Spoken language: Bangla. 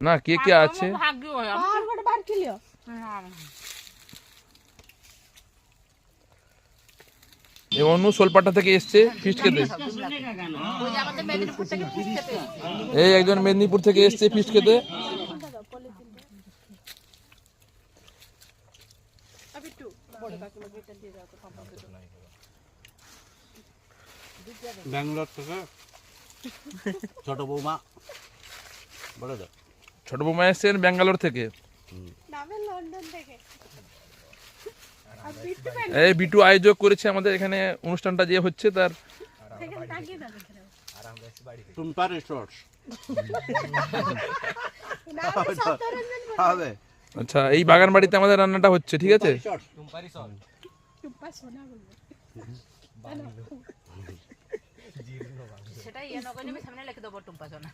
না কে কে আছে এই অনু সোলপাটা থেকে এসছে ফিস্ট খেতে। এই একজন মেদিনীপুর থেকে এসছে ফিস্ট খেতে। ব্যাঙ্গালোর থেকে ছোট বৌমা বলে দাও। ছোট বৌমা এসছেন ব্যাঙ্গালোর থেকে। এই বিটু আয়োজক করেছে আমাদের এখানে অনুষ্ঠানটা যে হচ্ছে তার। টুম্পা রিসোর্টস। আচ্ছা এই বাগান বাড়িতে আমাদের রান্নাটা হচ্ছে, ঠিক আছে। সেটাই সামনে লিখে দেবো টুম্পা সোনা।